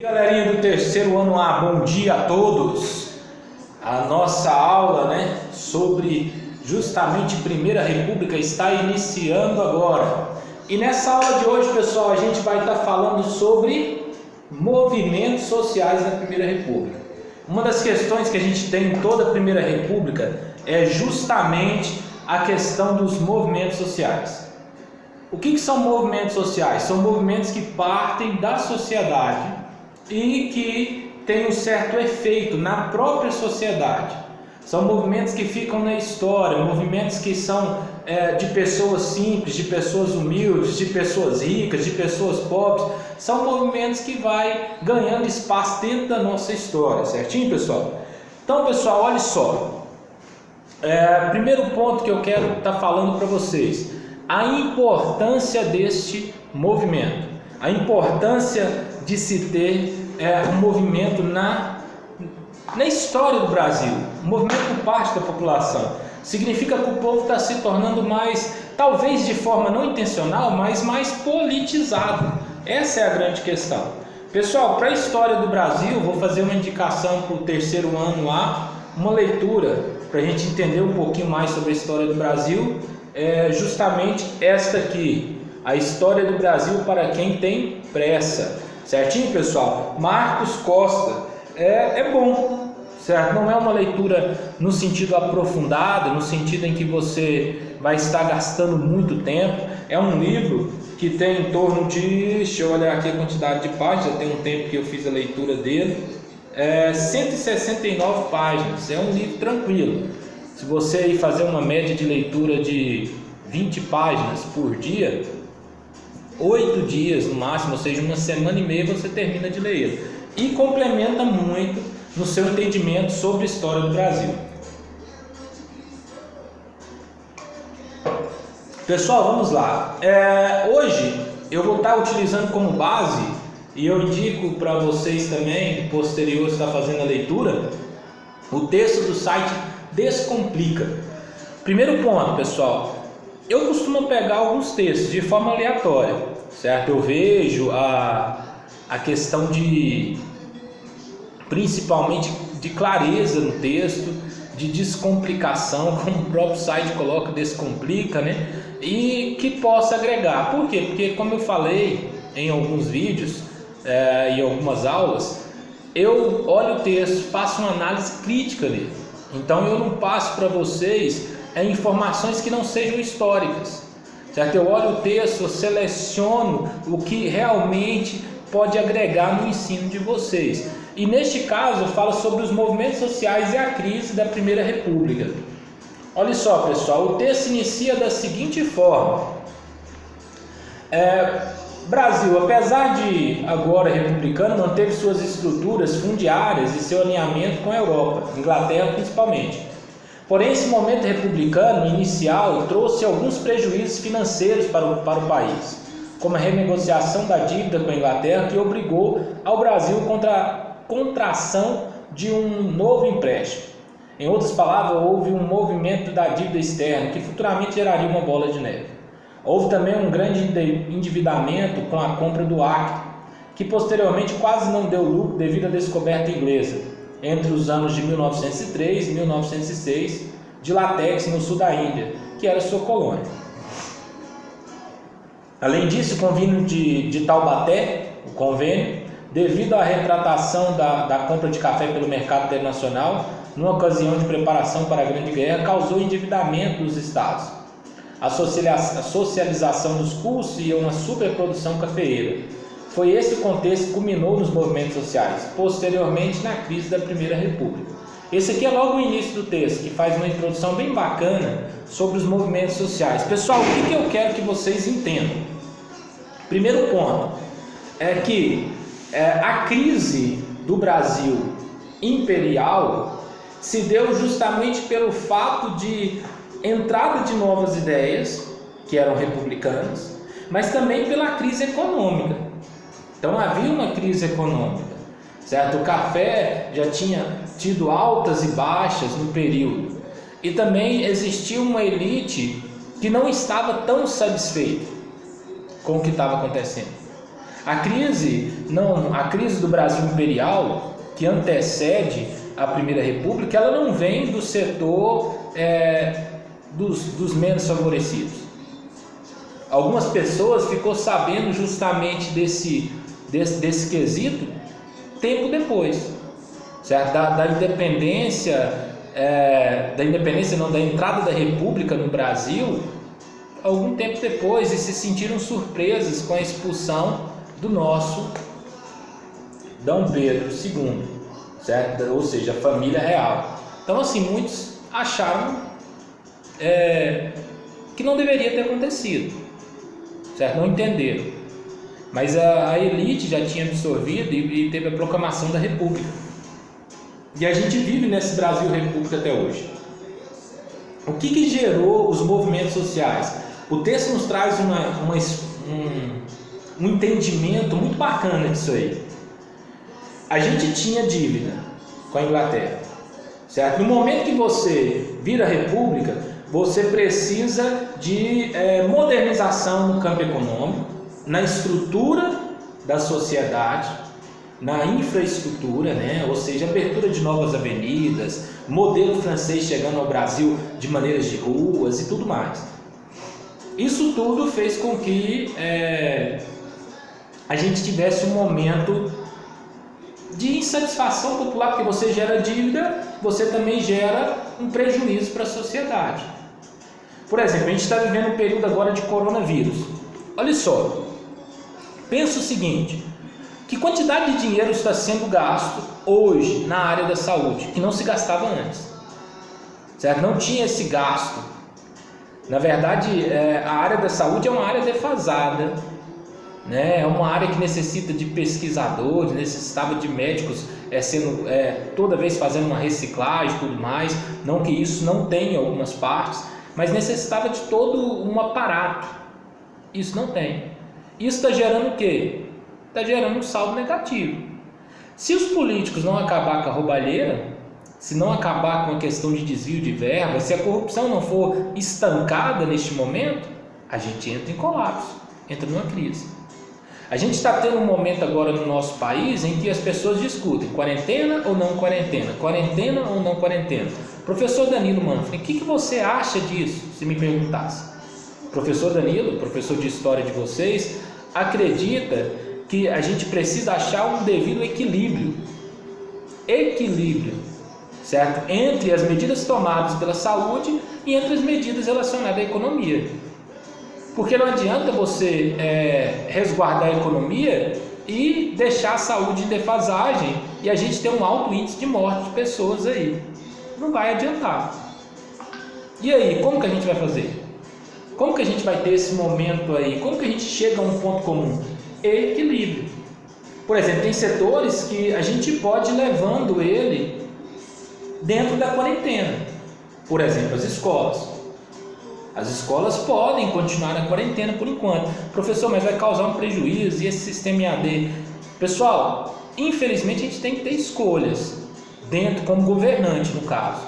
Galerinha do terceiro ano A, bom dia a todos. A nossa aula, sobre justamente Primeira República está iniciando agora. E nessa aula de hoje, pessoal, a gente vai estar falando sobre movimentos sociais na Primeira República. Uma das questões que a gente tem em toda a Primeira República é justamente a questão dos movimentos sociais. O que são movimentos sociais? São movimentos que partem da sociedade e que têm um certo efeito na própria sociedade. São movimentos que ficam na história, movimentos que são de pessoas simples, de pessoas humildes, de pessoas ricas, de pessoas pobres. São movimentos que vai ganhando espaço dentro da nossa história, certinho, pessoal? Então, pessoal, olha só. Primeiro ponto que eu quero estar falando para vocês: a importância deste movimento, a importância de se ter um movimento na história do Brasil. Um movimento por parte da população significa que o povo está se tornando mais, talvez de forma não intencional, mas mais politizado. Essa é a grande questão. Pessoal, para a história do Brasil, vou fazer uma indicação para o terceiro ano A, uma leitura para a gente entender um pouquinho mais sobre a história do Brasil. Justamente esta aqui, A História do Brasil para Quem Tem Pressa. Certinho, pessoal? Marcos Costa. É bom, certo? Não é uma leitura no sentido aprofundado, no sentido em que você vai estar gastando muito tempo. É um livro que tem em torno de, deixa eu olhar aqui a quantidade de páginas, já tem um tempo que eu fiz a leitura dele, 169 páginas. É um livro tranquilo. Se você ir fazer uma média de leitura de 20 páginas por dia, 8 dias no máximo, ou seja, uma semana e meia, você termina de ler ele. E complementa muito no seu entendimento sobre a história do Brasil. Pessoal, vamos lá. Hoje eu vou estar utilizando como base, e eu indico para vocês também, posterior estar fazendo a leitura, o texto do site Descomplica. Primeiro ponto, pessoal, eu costumo pegar alguns textos de forma aleatória, certo? Eu vejo a questão principalmente de clareza no texto, de descomplicação, como o próprio site coloca, Descomplica, e que possa agregar. Por quê? Porque, como eu falei em alguns vídeos e algumas aulas, eu olho o texto, faço uma análise crítica dele. Então eu não passo para vocês informações que não sejam históricas, certo? Eu olho o texto, eu seleciono o que realmente pode agregar no ensino de vocês. E neste caso eu falo sobre os movimentos sociais e a crise da Primeira República. Olha só, pessoal, o texto inicia da seguinte forma: Brasil, apesar de agora republicano, manteve suas estruturas fundiárias e seu alinhamento com a Europa, Inglaterra principalmente. Porém, esse momento republicano inicial trouxe alguns prejuízos financeiros para o país, como a renegociação da dívida com a Inglaterra, que obrigou ao Brasil contra a contração de um novo empréstimo. Em outras palavras, houve um movimento da dívida externa, que futuramente geraria uma bola de neve. Houve também um grande endividamento com a compra do Acre, que posteriormente quase não deu lucro devido à descoberta inglesa, entre os anos de 1903 e 1906, de Latex no sul da Índia, que era sua colônia. Além disso, o convênio de Taubaté, o convênio, devido à retratação da compra de café pelo mercado internacional, numa ocasião de preparação para a Grande Guerra, causou endividamento dos estados. A socialização dos custos e uma superprodução cafeeira. Foi esse o contexto que culminou nos movimentos sociais, posteriormente na crise da Primeira República. Esse aqui é logo o início do texto, que faz uma introdução bem bacana sobre os movimentos sociais. Pessoal, o que eu quero que vocês entendam? Primeiro ponto é que a crise do Brasil imperial se deu justamente pelo fato de entrada de novas ideias, que eram republicanas, mas também pela crise econômica. Então havia uma crise econômica, certo? O café já tinha tido altas e baixas no período, e também existia uma elite que não estava tão satisfeita com o que estava acontecendo. A crise do Brasil imperial, que antecede a Primeira República, ela não vem do setor dos menos favorecidos. Algumas pessoas ficou sabendo justamente desse quesito tempo depois, certo? Da independência, da entrada da República no Brasil, algum tempo depois, e se sentiram surpresas com a expulsão do nosso Dom Pedro II, certo? Ou seja, a família real. Então, assim, muitos acharam que não deveria ter acontecido, certo? Não entenderam. Mas a elite já tinha absorvido e teve a proclamação da República. E a gente vive nesse Brasil República até hoje. O que gerou os movimentos sociais? O texto nos traz um entendimento muito bacana disso aí. A gente tinha dívida com a Inglaterra, certo? No momento que você vira república, você precisa de modernização no campo econômico, na estrutura da sociedade, na infraestrutura, né? Ou seja, abertura de novas avenidas, modelo francês chegando ao Brasil de maneiras de ruas e tudo mais. Isso tudo fez com que a gente tivesse um momento de insatisfação popular, porque você gera dívida, você também gera um prejuízo para a sociedade. Por exemplo, a gente está vivendo um período agora de coronavírus. Olha só, pensa o seguinte: que quantidade de dinheiro está sendo gasto hoje na área da saúde, que não se gastava antes, certo? Não tinha esse gasto. Na verdade, a área da saúde é uma área defasada, né? É uma área que necessita de pesquisadores, necessitava de médicos toda vez fazendo uma reciclagem e tudo mais. Não que isso não tenha algumas partes, mas necessitava de todo um aparato. Isso não tem. Isso está gerando o quê? Está gerando um saldo negativo. Se os políticos não acabar com a roubalheira, se não acabar com a questão de desvio de verba, se a corrupção não for estancada neste momento, a gente entra em colapso, entra numa crise. A gente está tendo um momento agora no nosso país em que as pessoas discutem quarentena ou não quarentena, quarentena ou não quarentena. Professor Danilo Manfred, o que você acha disso, se me perguntasse? Professor Danilo, professor de história de vocês, acredita que a gente precisa achar um devido equilíbrio, certo? Entre as medidas tomadas pela saúde e entre as medidas relacionadas à economia. Porque não adianta você resguardar a economia e deixar a saúde em defasagem e a gente ter um alto índice de morte de pessoas aí. Não vai adiantar. E aí, como que a gente vai fazer? Como que a gente vai ter esse momento aí? Como que a gente chega a um ponto comum? Equilíbrio. Por exemplo, tem setores que a gente pode ir levando ele dentro da quarentena. Por exemplo, as escolas. As escolas podem continuar na quarentena por enquanto. Professor, mas vai causar um prejuízo e esse sistema EAD? Pessoal, infelizmente a gente tem que ter escolhas dentro, como governante no caso.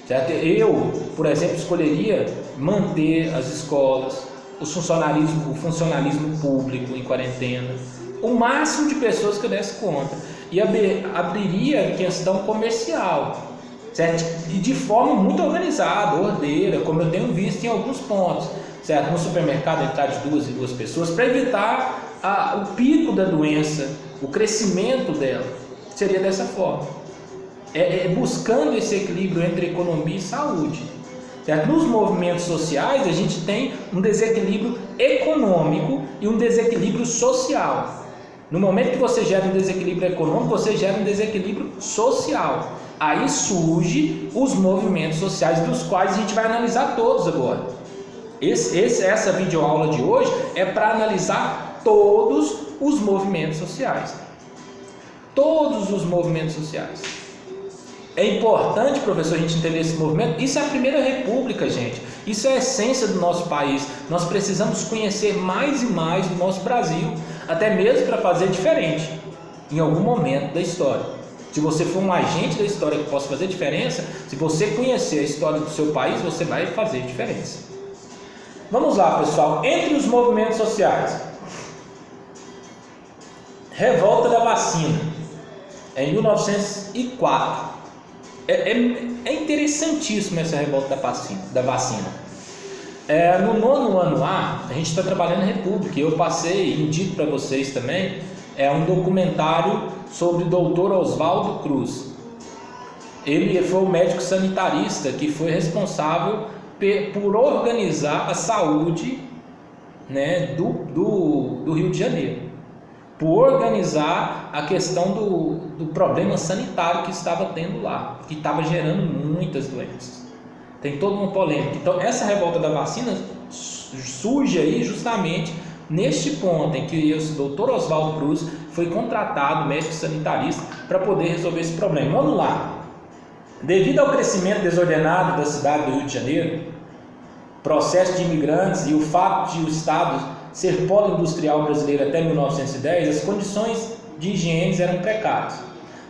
Certo? Eu, por exemplo, escolheria manter as escolas, o funcionalismo público em quarentena, o máximo de pessoas que eu desse conta, e abriria questão comercial, certo? E de forma muito organizada, ordeira, como eu tenho visto em alguns pontos, certo? No supermercado entrar de duas em duas pessoas, para evitar o pico da doença, o crescimento dela, seria dessa forma. Buscando esse equilíbrio entre economia e saúde. Certo? Nos movimentos sociais a gente tem um desequilíbrio econômico e um desequilíbrio social. No momento que você gera um desequilíbrio econômico, você gera um desequilíbrio social. Aí surgem os movimentos sociais, dos quais a gente vai analisar todos agora. Essa videoaula de hoje é para analisar todos os movimentos sociais. Todos os movimentos sociais. É importante, professor, a gente entender esse movimento. Isso é a Primeira República, gente. Isso é a essência do nosso país. Nós precisamos conhecer mais e mais do nosso Brasil, até mesmo para fazer diferente em algum momento da história. Se você for um agente da história que possa fazer diferença, se você conhecer a história do seu país, você vai fazer diferença. Vamos lá, pessoal. Entre os movimentos sociais, Revolta da vacina, em 1904. É interessantíssimo essa revolta da vacina. No 9º ano A, a gente está trabalhando na República, e eu passei, indico para vocês também, um documentário sobre o Dr. Oswaldo Cruz. Ele foi o médico sanitarista que foi responsável por organizar a saúde, né, do Rio de Janeiro, por organizar a questão do problema sanitário que estava tendo lá, que estava gerando muitas doenças. Tem toda uma polêmica. Então essa revolta da vacina surge aí justamente neste ponto em que o Dr. Oswaldo Cruz foi contratado, médico sanitarista, para poder resolver esse problema. Vamos lá. Devido ao crescimento desordenado da cidade do Rio de Janeiro, processo de imigrantes e o fato de o estado ser polo industrial brasileiro até 1910, as condições de higiene eram precárias,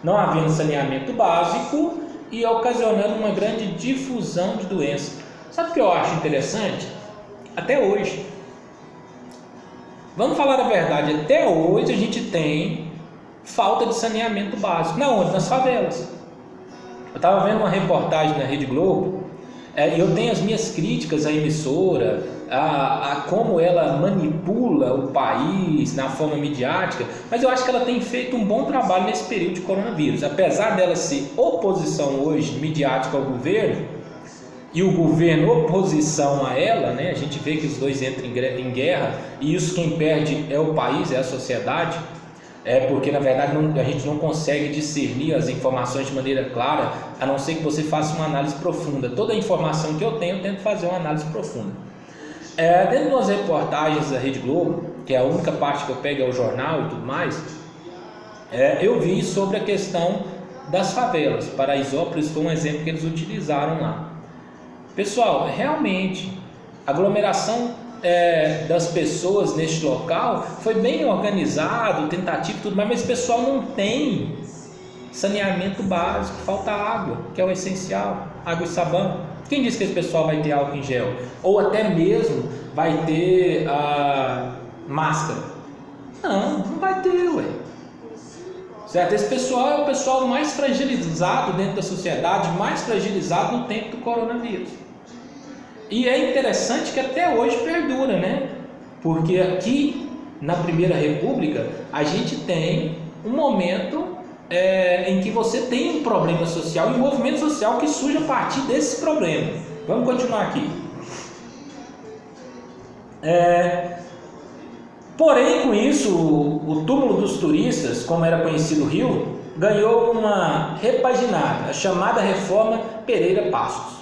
não havendo saneamento básico e ocasionando uma grande difusão de doenças. Sabe o que eu acho interessante? Até hoje, vamos falar a verdade, até hoje a gente tem falta de saneamento básico. Na onde? Nas favelas. Eu estava vendo uma reportagem na Rede Globo, e eu tenho as minhas críticas à emissora, a como ela manipula o país na forma midiática, mas eu acho que ela tem feito um bom trabalho nesse período de coronavírus. Apesar dela ser oposição hoje midiática ao governo, e o governo oposição a ela, né? A gente vê que os dois entram em guerra, e isso quem perde é o país, é a sociedade, porque na verdade a gente não consegue discernir as informações de maneira clara, a não ser que você faça uma análise profunda. Toda a informação que eu tenho, eu tento fazer uma análise profunda. Dentro de umas reportagens da Rede Globo, que é a única parte que eu pego é o jornal e tudo mais, eu vi sobre a questão das favelas. Paraisópolis foi um exemplo que eles utilizaram lá. Pessoal, realmente a aglomeração das pessoas neste local foi bem organizado, tentativo e tudo mais, mas o pessoal não tem saneamento básico, falta água, que é o essencial, água e sabão. Quem disse que esse pessoal vai ter álcool em gel? Ou até mesmo vai ter máscara? Não vai ter, ué. Certo? Esse pessoal é o pessoal mais fragilizado dentro da sociedade, mais fragilizado no tempo do coronavírus. E é interessante que até hoje perdura, né? Porque aqui na Primeira República a gente tem um momento em que você tem um problema social e um movimento social que surge a partir desse problema. Vamos continuar aqui. Porém, com isso, o túmulo dos turistas, como era conhecido o Rio, ganhou uma repaginada, a chamada Reforma Pereira Passos.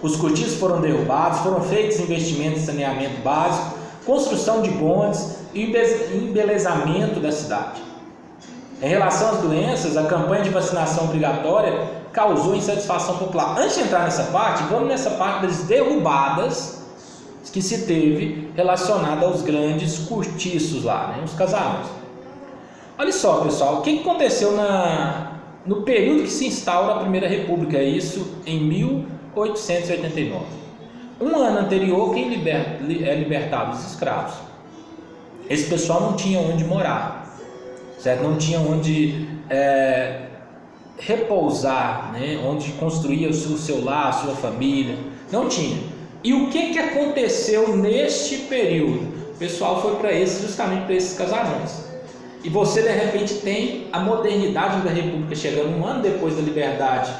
Os cortiços foram derrubados, foram feitos investimentos em saneamento básico, construção de bondes e embelezamento da cidade. Em relação às doenças, a campanha de vacinação obrigatória causou insatisfação popular. Antes de entrar nessa parte, vamos nessa parte das derrubadas que se teve relacionada aos grandes cortiços lá, né, os casarões. Olha só, pessoal, o que aconteceu no período que se instaura a Primeira República, isso em 1889. Um ano anterior, quem libertava os escravos. Esse pessoal não tinha onde morar, certo? Não tinha onde repousar, né? Onde construir o seu lar, a sua família, não tinha. E o que aconteceu neste período? O pessoal foi justamente para esses casarões. E você de repente tem a modernidade da República chegando um ano depois da liberdade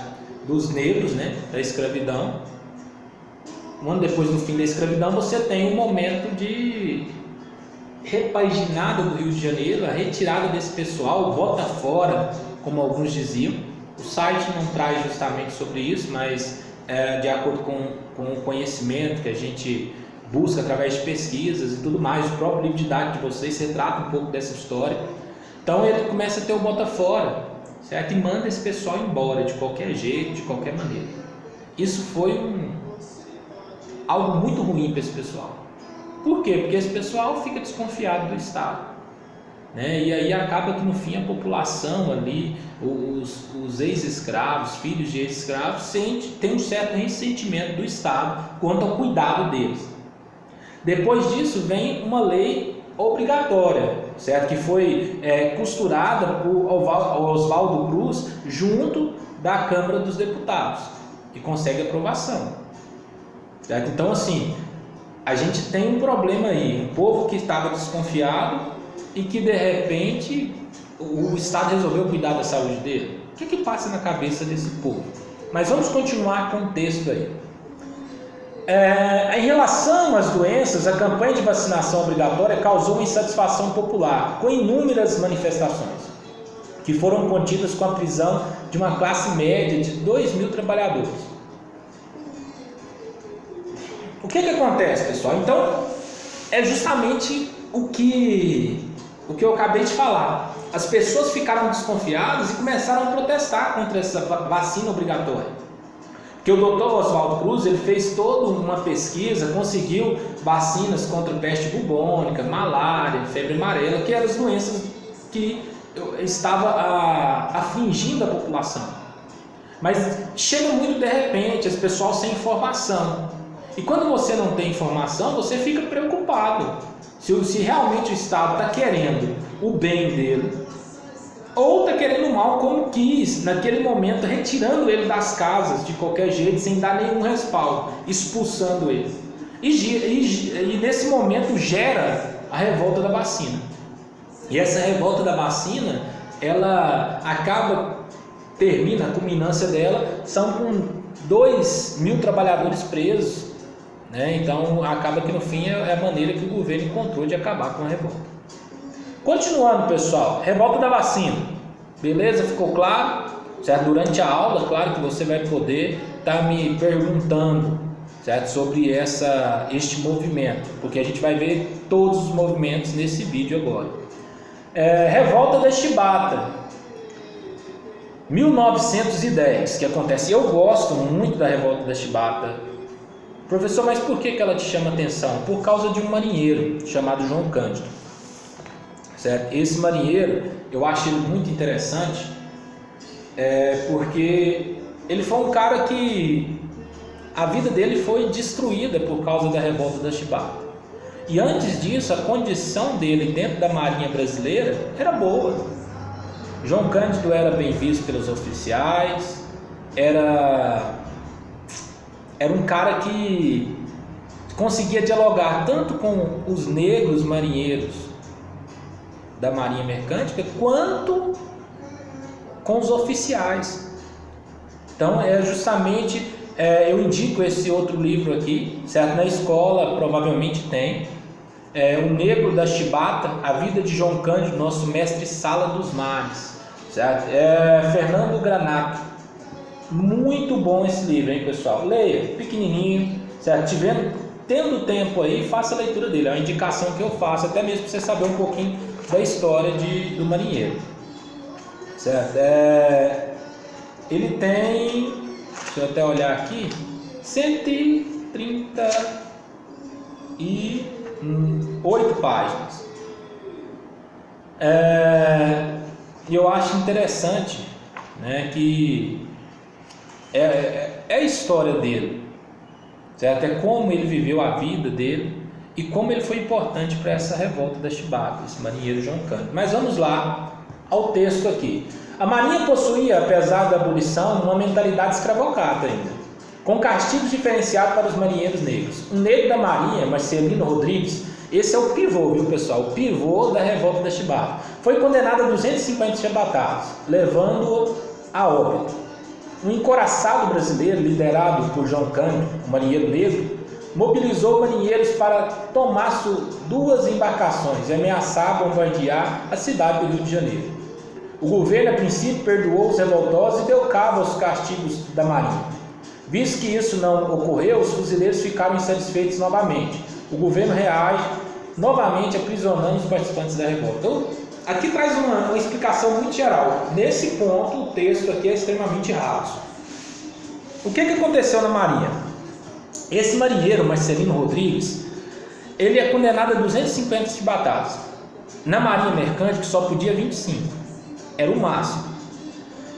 dos negros, né? Da escravidão. Um ano depois do fim da escravidão, você tem um momento de repaginada do Rio de Janeiro, a retirada desse pessoal, bota fora, como alguns diziam. O site não traz justamente sobre isso, mas de acordo com o conhecimento que a gente busca através de pesquisas e tudo mais, o próprio livro didático de vocês retrata um pouco dessa história. Então ele começa a ter o bota fora, certo? E manda esse pessoal embora de qualquer jeito, de qualquer maneira. Isso foi algo muito ruim para esse pessoal. Por quê? Porque esse pessoal fica desconfiado do Estado, né? E aí acaba que no fim a população ali, os ex-escravos, filhos de ex-escravos, tem um certo ressentimento do Estado quanto ao cuidado deles. Depois disso vem uma lei obrigatória, certo? Que foi costurada por Oswaldo Cruz junto da Câmara dos Deputados e consegue aprovação, certo? Então, assim, a gente tem um problema aí, um povo que estava desconfiado e que de repente o Estado resolveu cuidar da saúde dele. O que passa na cabeça desse povo? Mas vamos continuar com o texto aí. Em relação às doenças, a campanha de vacinação obrigatória causou uma insatisfação popular, com inúmeras manifestações, que foram contidas com a prisão de uma classe média de 2.000 trabalhadores. O que acontece, pessoal? Então, é justamente o que eu acabei de falar. As pessoas ficaram desconfiadas e começaram a protestar contra essa vacina obrigatória. Porque o Dr. Oswaldo Cruz, ele fez toda uma pesquisa, conseguiu vacinas contra peste bubônica, malária, febre amarela, que eram as doenças que estavam afligindo a população. Mas chega muito de repente, as pessoas sem informação. E quando você não tem informação, você fica preocupado se realmente o Estado está querendo o bem dele ou está querendo o mal como quis, naquele momento, retirando ele das casas de qualquer jeito, sem dar nenhum respaldo, expulsando ele. E nesse momento gera a revolta da vacina. E essa revolta da vacina, ela termina, a culminância dela, são com 2.000 trabalhadores presos, né? Então acaba que no fim é a maneira que o governo encontrou de acabar com a revolta. Continuando, pessoal, revolta da vacina, beleza? Ficou claro? Certo? Durante a aula, claro que você vai poder estar me perguntando, certo? Sobre este movimento, porque a gente vai ver todos os movimentos nesse vídeo agora. Revolta da Chibata, 1910, que acontece. Eu gosto muito da revolta da Chibata. Professor, mas por que ela te chama atenção? Por causa de um marinheiro chamado João Cândido. Certo? Esse marinheiro, eu acho ele muito interessante, porque ele foi um cara que a vida dele foi destruída por causa da revolta da Chibata. E antes disso, a condição dele dentro da Marinha Brasileira era boa. João Cândido era bem visto pelos oficiais, era um cara que conseguia dialogar tanto com os negros marinheiros da Marinha Mercante, quanto com os oficiais. Então justamente eu indico esse outro livro aqui, certo? Na escola provavelmente tem, O Negro da Chibata, A Vida de João Cândido, nosso mestre Sala dos Mares, certo? Fernando Granato. Muito bom esse livro, hein, pessoal? Leia, pequenininho, certo? Tendo tempo aí, faça a leitura dele. É uma indicação que eu faço, até mesmo para você saber um pouquinho da história do marinheiro, certo? Ele tem, deixa eu até olhar aqui, 138 páginas. E eu acho interessante, né, que é a história dele, certo? É como ele viveu a vida dele e como ele foi importante para essa revolta da Chibata, esse marinheiro João Cândido. Mas vamos lá ao texto aqui. A Marinha possuía, apesar da abolição, uma mentalidade escravocrata ainda, com castigos diferenciados para os marinheiros negros. Um negro da Marinha, Marcelino Rodrigues, esse é o pivô, viu, pessoal? O pivô da revolta da Chibata. Foi condenado a 250 chibatadas, levando-o a óbito. Um encoraçado brasileiro, liderado por João Cândido, um marinheiro negro, mobilizou marinheiros para tomar duas embarcações e ameaçar bombardear a cidade do Rio de Janeiro. O governo, a princípio, perdoou os revoltosos e deu cabo aos castigos da Marinha. Visto que isso não ocorreu, os fuzileiros ficaram insatisfeitos novamente. O governo reage novamente aprisionando os participantes da revolta. Então, aqui traz uma explicação muito geral. Nesse ponto, o texto aqui é extremamente raso. O que aconteceu na Marinha? Esse marinheiro, Marcelino Rodrigues, ele é condenado a 250 chibatadas. Na Marinha Mercante, que só podia 25. Era o máximo.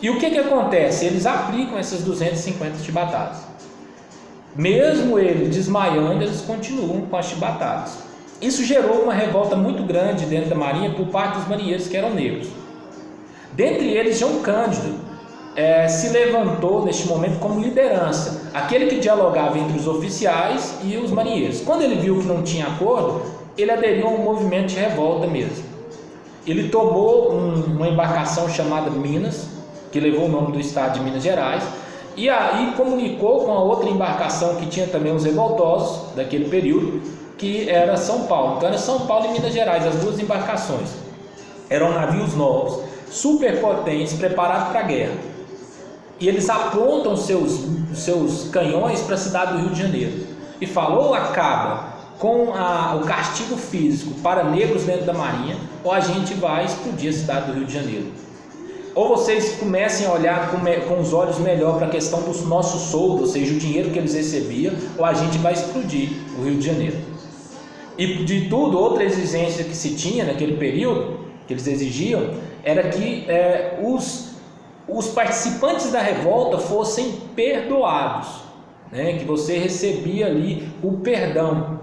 E o que acontece? Eles aplicam essas 250 chibatadas. Mesmo ele desmaiando, eles continuam com as chibatadas. Isso gerou uma revolta muito grande dentro da Marinha por parte dos marinheiros que eram negros. Dentre eles, João Cândido se levantou neste momento como liderança, aquele que dialogava entre os oficiais e os marinheiros. Quando ele viu que não tinha acordo, ele aderiu a um movimento de revolta mesmo. Ele tomou uma embarcação chamada Minas, que levou o nome do estado de Minas Gerais, e aí comunicou com a outra embarcação que tinha também os revoltosos daquele período, que era São Paulo. Então era São Paulo e Minas Gerais, as duas embarcações. Eram navios novos, superpotentes, preparados para a guerra. E eles apontam seus canhões para a cidade do Rio de Janeiro. E falou: ou acaba com o castigo físico para negros dentro da Marinha, ou a gente vai explodir a cidade do Rio de Janeiro. Ou vocês comecem a olhar com os olhos melhor para a questão dos nossos soldos, ou seja, o dinheiro que eles recebiam, ou a gente vai explodir o Rio de Janeiro. E de tudo, outra exigência que se tinha naquele período, que eles exigiam, era que os participantes da revolta fossem perdoados, né? Que você recebia ali o perdão.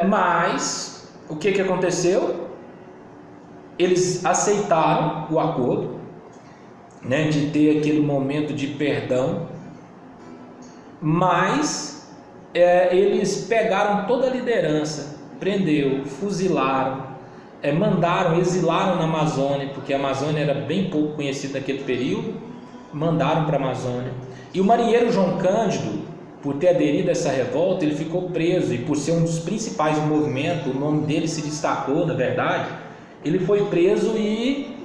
Mas o que aconteceu? Eles aceitaram o acordo, né, de ter aquele momento de perdão, mas eles pegaram toda a liderança, prendeu, fuzilaram, exilaram na Amazônia, porque a Amazônia era bem pouco conhecida naquele período, mandaram para a Amazônia. E o marinheiro João Cândido, por ter aderido a essa revolta, ele ficou preso, e por ser um dos principais do movimento, o nome dele se destacou, na verdade. Ele foi preso e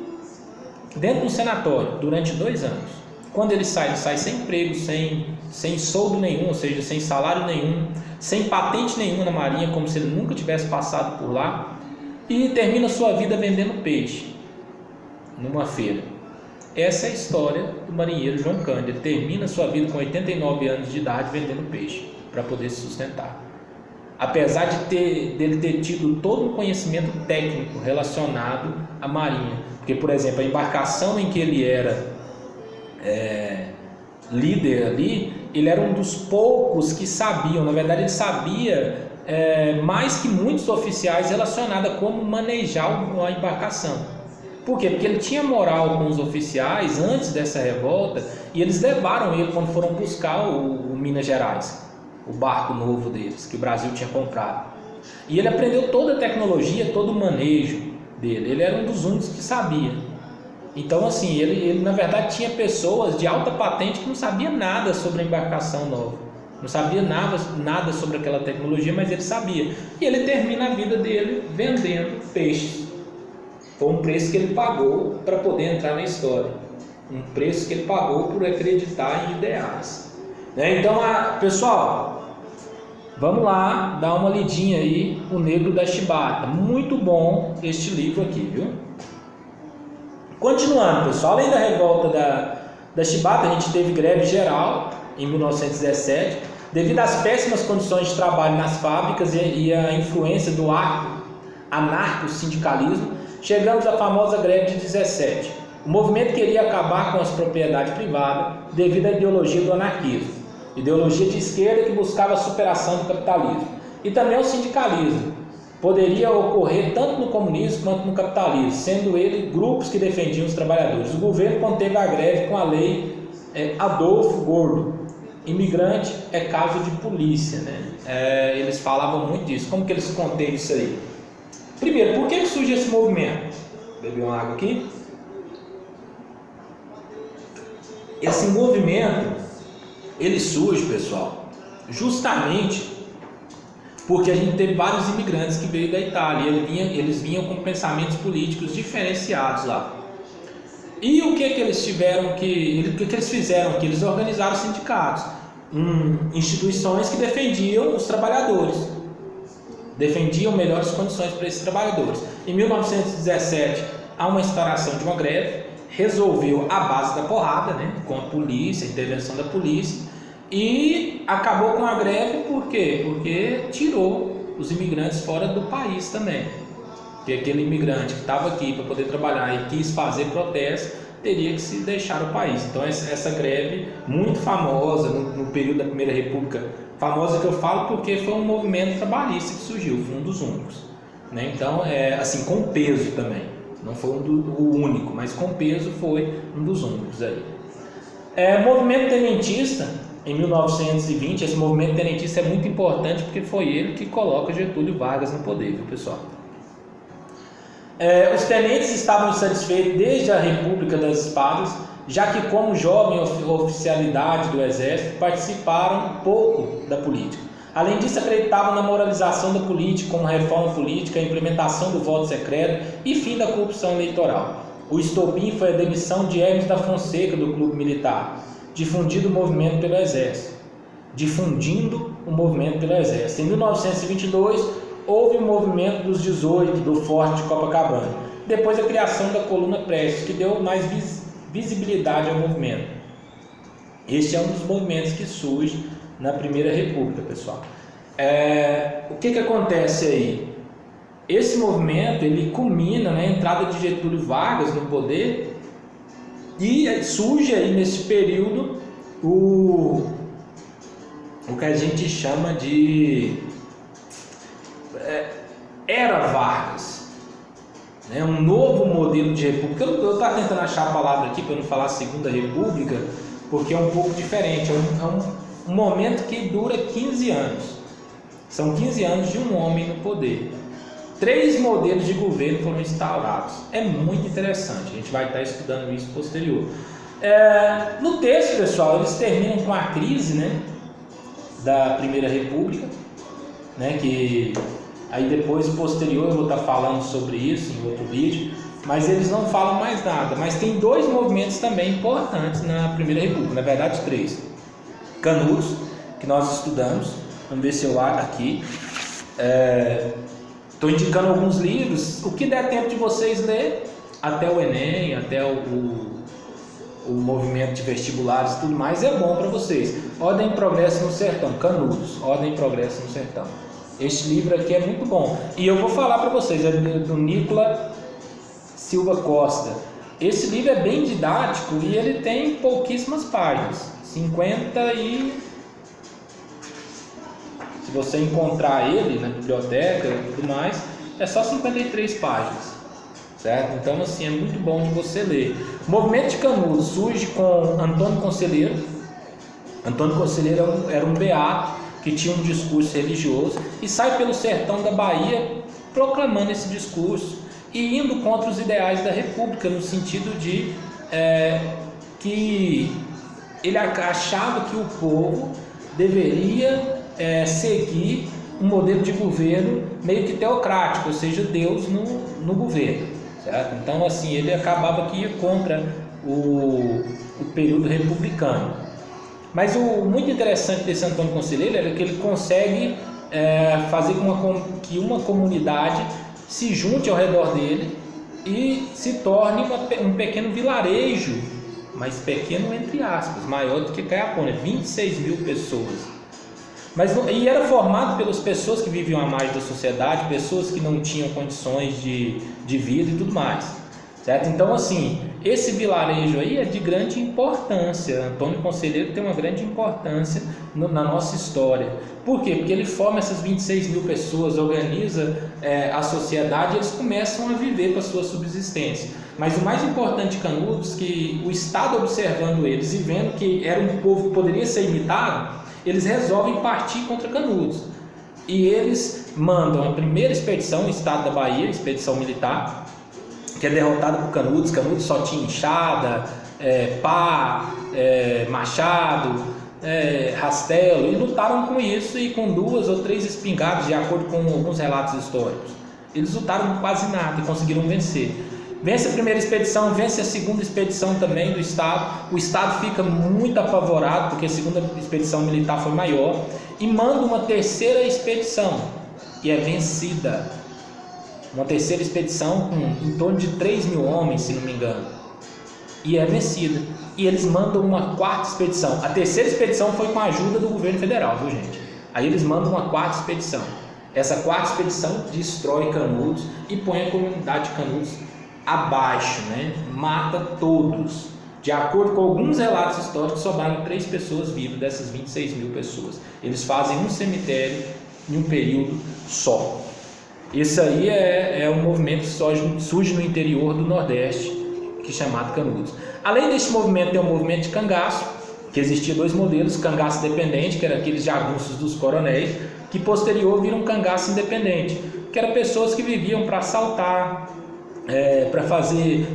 dentro de um sanatório durante 2 anos. Quando ele sai sem emprego, sem soldo nenhum, ou seja, sem salário nenhum, sem patente nenhuma na Marinha, como se ele nunca tivesse passado por lá, e termina sua vida vendendo peixe numa feira. Essa é a história do marinheiro João Cândido. Ele termina sua vida com 89 anos de idade vendendo peixe para poder se sustentar. Apesar dele ter tido todo um conhecimento técnico relacionado à marinha, porque, por exemplo, a embarcação em que ele era líder ali, ele era um dos poucos que sabiam, na verdade ele sabia mais que muitos oficiais relacionado a como manejar a embarcação. Por quê? Porque ele tinha moral com os oficiais antes dessa revolta, e eles levaram ele quando foram buscar o Minas Gerais, o barco novo deles, que o Brasil tinha comprado. E ele aprendeu toda a tecnologia, todo o manejo dele. Ele era um dos únicos que sabia. Então, assim, ele na verdade tinha pessoas de alta patente que não sabiam nada sobre a embarcação nova. Não sabia nada sobre aquela tecnologia, mas ele sabia. E ele termina a vida dele vendendo peixes. Foi um preço que ele pagou para poder entrar na história. Um preço que ele pagou por acreditar em ideais. Então, pessoal, vamos lá dar uma lidinha aí, O Negro da Chibata. Muito bom este livro aqui, viu? Continuando, pessoal, além da revolta da Chibata, a gente teve greve geral em 1917, devido às péssimas condições de trabalho nas fábricas e a influência do anarco-sindicalismo. Chegamos à famosa greve de 17. O movimento queria acabar com as propriedades privadas devido à ideologia do anarquismo, ideologia de esquerda que buscava a superação do capitalismo, e também o sindicalismo. Poderia ocorrer tanto no comunismo quanto no capitalismo, sendo ele grupos que defendiam os trabalhadores. O governo conteve a greve com a lei Adolfo Gordo. Imigrante é caso de polícia, né? Eles falavam muito disso. Como que eles conteram isso aí? Primeiro, por que surge esse movimento? Beber uma água aqui. Esse movimento, ele surge, pessoal, justamente porque a gente teve vários imigrantes que veio da Itália. Eles vinham com pensamentos políticos diferenciados lá. E o que eles tiveram o que eles fizeram aqui? Eles organizaram sindicatos, instituições que defendiam os trabalhadores, defendiam melhores condições para esses trabalhadores. Em 1917 há uma instauração de uma greve, resolveu à base da porrada, né, com a polícia, a intervenção da polícia, e acabou com a greve. Por quê? Porque tirou os imigrantes fora do país também. Porque aquele imigrante que estava aqui para poder trabalhar e quis fazer protesto, teria que se deixar o país. Então essa greve muito famosa no período da Primeira República, Famosa que eu falo porque foi um movimento trabalhista que surgiu, foi um dos únicos, né? Então, assim, com peso também, não foi o único, mas com peso foi um dos únicos aí. Movimento tenentista, em 1920, esse movimento tenentista é muito importante porque foi ele que coloca Getúlio Vargas no poder, viu, pessoal? Os tenentes estavam insatisfeitos desde a República das Espadas, já que como jovem oficialidade do exército participaram pouco da política. Além disso, acreditavam na moralização da política, como reforma política, a implementação do voto secreto e fim da corrupção eleitoral. O estopim foi a demissão de Hermes da Fonseca do clube militar, difundindo o movimento pelo exército. Em 1922, houve o movimento dos 18 do Forte de Copacabana, depois a criação da Coluna Prestes, que deu mais visibilidade ao movimento. Este é um dos movimentos que surge na Primeira República, pessoal. O que acontece aí? Esse movimento ele culmina na entrada de Getúlio Vargas no poder e surge aí nesse período o que a gente chama de Era Vargas, né? Um novo modelo de república. Eu estou tentando achar a palavra aqui para não falar Segunda República, porque é um pouco diferente. É um momento que dura 15 anos. São 15 anos de um homem no poder. 3 modelos de governo foram instaurados. É muito interessante, a gente vai estar estudando isso posterior. No texto, pessoal, eles terminam com a crise, né, da Primeira República, né, que aí depois, posterior, eu vou estar falando sobre isso em outro vídeo, mas eles não falam mais nada. Mas tem 2 movimentos também importantes na Primeira República, na verdade 3. Canudos, que nós estudamos, vamos ver se eu acho aqui. Estou indicando alguns livros, o que der tempo de vocês ler, até o Enem, até o movimento de vestibulares e tudo mais, é bom para vocês. Ordem e Progresso no Sertão, Canudos, Ordem e Progresso no Sertão. Este livro aqui é muito bom. E eu vou falar para vocês, é do Nicola Silva Costa. Esse livro é bem didático e ele tem pouquíssimas páginas, 50 e... Se você encontrar ele na biblioteca e tudo mais, é só 53 páginas, certo? Então, assim, é muito bom de você ler. O movimento de Canudos surge com Antônio Conselheiro. Antônio Conselheiro era um beato que tinha um discurso religioso e sai pelo sertão da Bahia proclamando esse discurso e indo contra os ideais da República, no sentido de que ele achava que o povo deveria seguir um modelo de governo meio que teocrático, ou seja, Deus no governo, certo? Então, assim, ele acabava que ia contra o período republicano. Mas o muito interessante desse Antônio Conselheiro era que ele consegue fazer com que uma comunidade se junte ao redor dele e se torne um pequeno vilarejo, mas pequeno entre aspas, maior do que Caiapó, 26 mil pessoas. E era formado pelas pessoas que viviam à margem da sociedade, pessoas que não tinham condições de vida e tudo mais, certo? Então, assim, esse vilarejo aí é de grande importância. Antônio Conselheiro tem uma grande importância na nossa história. Por quê? Porque ele forma essas 26 mil pessoas, organiza a sociedade e eles começam a viver para a sua subsistência. Mas o mais importante de Canudos, que o Estado observando eles e vendo que era um povo que poderia ser imitado, eles resolvem partir contra Canudos. E eles mandam a primeira expedição, o estado da Bahia, expedição militar, que é derrotada por Canudos. Canudos só tinha enxada, pá, machado, rastelo, e lutaram com isso e com 2 ou 3 espingardas, de acordo com alguns relatos históricos. Eles lutaram com quase nada e conseguiram vencer. Vence a primeira expedição, vence a segunda expedição também do Estado. O Estado fica muito apavorado, porque a segunda expedição militar foi maior, e manda uma terceira expedição, e é vencida. Uma terceira expedição com em torno de 3 mil homens, se não me engano, e é vencida. E eles mandam uma 4ª expedição. A terceira expedição foi com a ajuda do governo federal, viu, gente? Aí eles mandam uma 4ª expedição. Essa 4ª expedição destrói Canudos e põe a comunidade de Canudos abaixo, né? Mata todos, De acordo com alguns relatos históricos, sobraram 3 pessoas vivas dessas 26 mil pessoas. Eles fazem um cemitério em um período só. Esse aí é um movimento que surge no interior do Nordeste, que é chamado Canudos. Além desse movimento, tem o movimento de cangaço, que existia 2 modelos: cangaço dependente, que eram aqueles jagunços dos coronéis, que posterior viram cangaço independente, que eram pessoas que viviam para assaltar, para fazer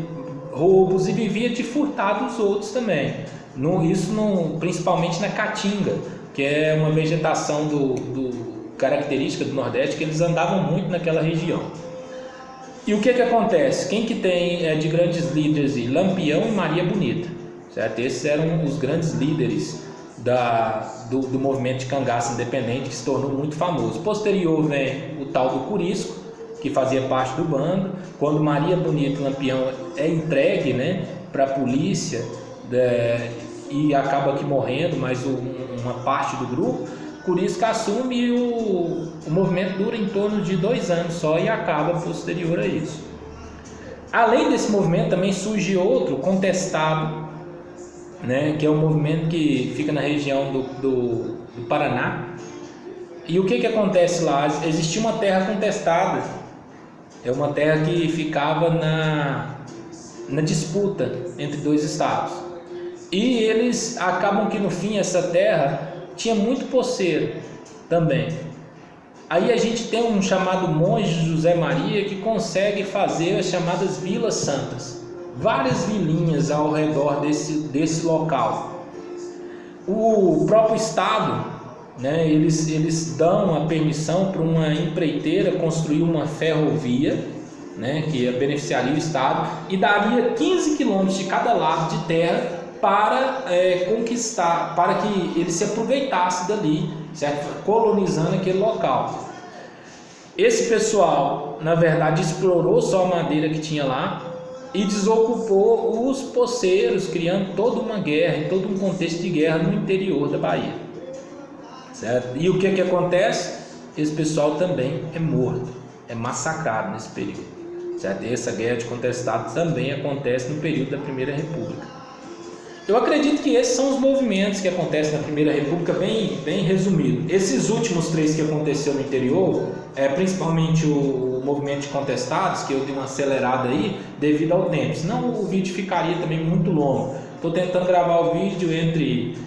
roubos e vivia de furtar dos outros também. Principalmente na Caatinga, que é uma vegetação característica do Nordeste, que eles andavam muito naquela região. E o que acontece? Quem que tem de grandes líderes? Lampião e Maria Bonita, certo? Esses eram os grandes líderes do movimento de cangaço independente, que se tornou muito famoso. Posterior vem o tal do Curisco, que fazia parte do bando. Quando Maria Bonita e Lampião é entregue, né, para a polícia, e acaba aqui morrendo, mas uma parte do grupo, Curisco assume e o movimento dura em torno de 2 anos só e acaba posterior a isso. Além desse movimento também surge outro, Contestado, né, que é um movimento que fica na região do Paraná. E o que acontece lá? Existia uma terra contestada, é uma terra que ficava na disputa entre 2 estados. E eles acabam que no fim essa terra tinha muito poceiro também. Aí a gente tem um chamado monge José Maria, que consegue fazer as chamadas Vilas Santas, várias vilinhas ao redor desse local. O próprio estado, né, eles dão a permissão para uma empreiteira construir uma ferrovia, né, que beneficiaria o estado e daria 15 quilômetros de cada lado de terra para conquistar, para que ele se aproveitasse dali, certo? Colonizando aquele local. Esse pessoal, na verdade, explorou só a madeira que tinha lá e desocupou os poceiros, criando toda uma guerra e todo um contexto de guerra no interior da Bahia, certo? E o que acontece? Esse pessoal também é morto, é massacrado nesse período, certo? E essa guerra de contestado também acontece no período da Primeira República. Eu acredito que esses são os movimentos que acontecem na Primeira República, bem resumido. Esses últimos 3 que aconteceu no interior, principalmente o movimento de contestados, que eu dei uma acelerada aí devido ao tempo, senão o vídeo ficaria também muito longo. Estou tentando gravar o vídeo entre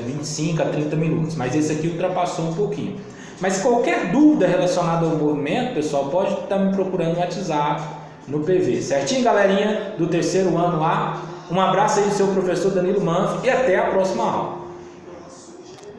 25 a 30 minutos, mas esse aqui ultrapassou um pouquinho. Mas qualquer dúvida relacionada ao movimento, pessoal, pode estar me procurando no WhatsApp, no PV, certinho, galerinha do 3º ano lá? Um abraço aí do seu professor Danilo Manfre e até a próxima aula.